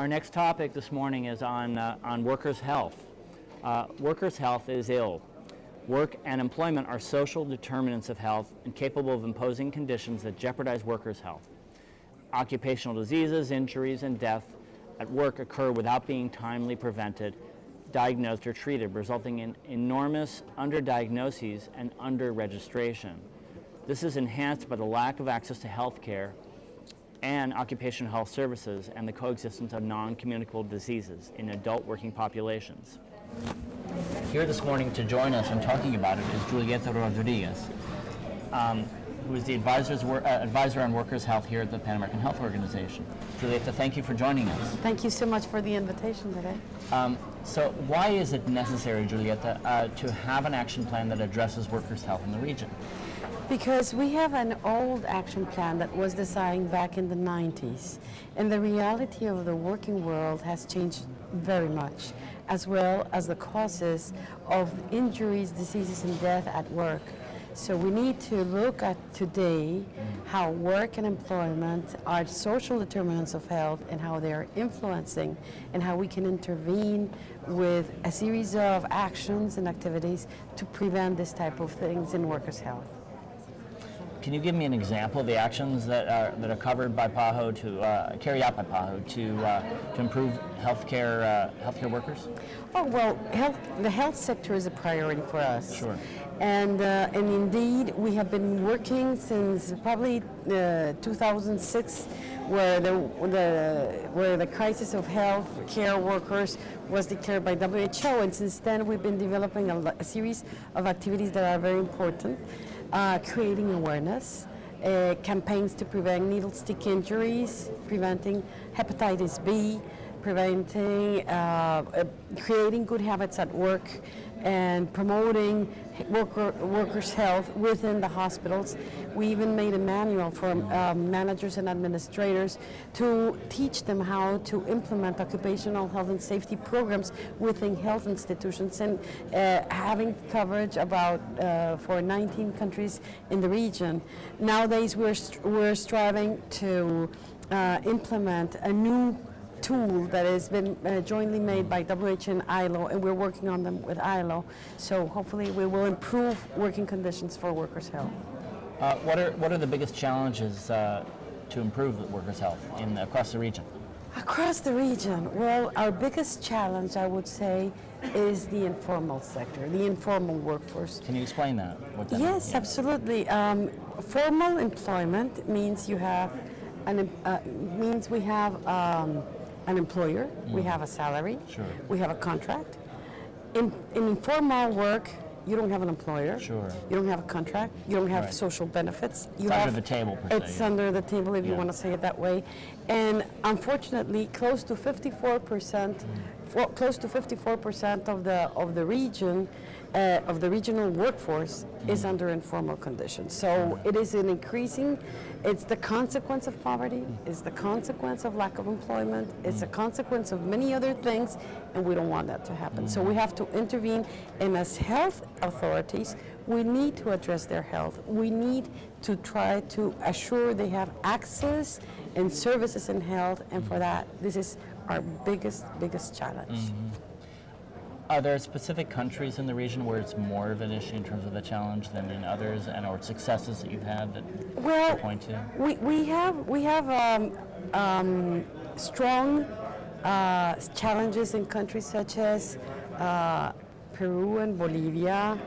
Our next topic this morning is on workers' health. Workers' health is ill. Work and employment are social determinants of health and capable of imposing conditions that jeopardize workers' health. Occupational diseases, injuries, and death at work occur without being timely prevented, diagnosed, or treated, resulting in enormous underdiagnoses and under-registration. This is enhanced by the lack of access to health care and occupational health services and the coexistence of non-communicable diseases in adult working populations. Here this morning to join us in talking about it is Julieta Rodriguez, who is the advisor on workers' health here at the Pan American Health Organization. Julieta, thank you for joining us. Thank you so much for the invitation today. So why is it necessary, Julieta, to have an action plan that addresses workers' health in the region? Because we have an old action plan that was designed back in the 90s, and the reality of the working world has changed very much, as well as the causes of injuries, diseases, and death at work. So we need to look at today how work and employment are social determinants of health and how they are influencing and how we can intervene with a series of actions and activities to prevent this type of things in workers' health. Can you give me an example of the actions that are covered by PAHO to carry out by PAHO to improve healthcare workers? Oh well, the health sector is a priority for us. Sure. And indeed, we have been working since probably 2006, where the crisis of health care workers was declared by WHO, and since then we've been developing a series of activities that are very important. Creating awareness, campaigns to prevent needle stick injuries, preventing hepatitis B, creating good habits at work, and promoting workers' health within the hospitals. We even made a manual for managers and administrators to teach them how to implement occupational health and safety programs within health institutions, and having coverage for 19 countries in the region. Nowadays we're striving to implement a new tool that has been jointly made by WHO and ILO, and we're working on them with ILO. So hopefully we will improve working conditions for workers' health. What are the biggest challenges to improve workers' health across the region? Across the region, well, our biggest challenge, I would say, is the informal sector, the informal workforce. Can you explain that? What that Yes, means? absolutely. Formal employment means we have an employer, we have a salary, Sure. we have a contract. In informal work, you don't have an employer, Sure. you don't have a contract, you don't have Right. social benefits. It's under the table, per se. It's under the table, if you Yeah. want to say it that way. And unfortunately, close to 54% of the region, of the regional workforce is under informal conditions. So it is an increasing, it's the consequence of poverty, it's the consequence of lack of employment, it's a consequence of many other things, and we don't want that to happen. So we have to intervene, and as health authorities, we need to address their health. We need to try to assure they have access and services in health, and for that, this is our biggest challenge. Are there specific countries in the region where it's more of an issue in terms of the challenge than in others, or successes that you've had that you point to? We have strong challenges in countries such as Peru and Bolivia,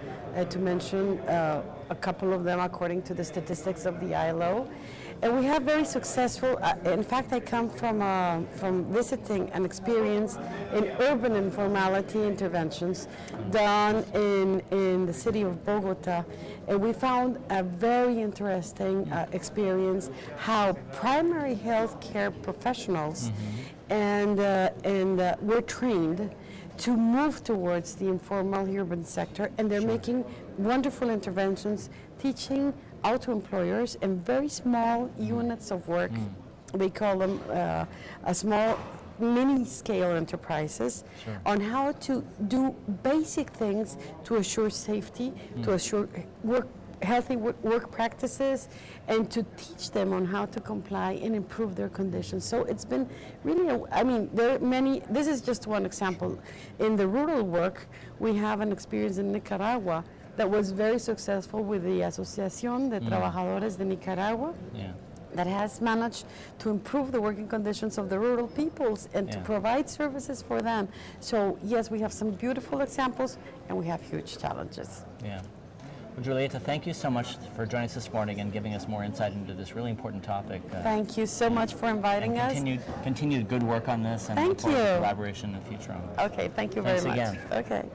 to mention a couple of them according to the statistics of the ILO. And we have very successful, in fact I come from visiting an experience in urban informality interventions done in the city of Bogota, and we found a very interesting experience how primary health care professionals were trained to move towards the informal urban sector, and they're making wonderful interventions, teaching auto-employers in very small units of work. They call them a small mini-scale enterprises on how to do basic things to assure safety, to assure healthy work practices and to teach them on how to comply and improve their conditions. So it's been really, there are many, this is just one example. In the rural work, we have an experience in Nicaragua that was very successful with the Asociación de Trabajadores de Nicaragua. Yeah. That has managed to improve the working conditions of the rural peoples and to provide services for them. So yes, we have some beautiful examples and we have huge challenges. Yeah. Well, Julieta, thank you so much for joining us this morning and giving us more insight into this really important topic. Thank you so much for inviting us. Continued good work on this, and Thank look forward to you. collaboration in the future on this. Okay, thank you very Thanks much. again. Okay.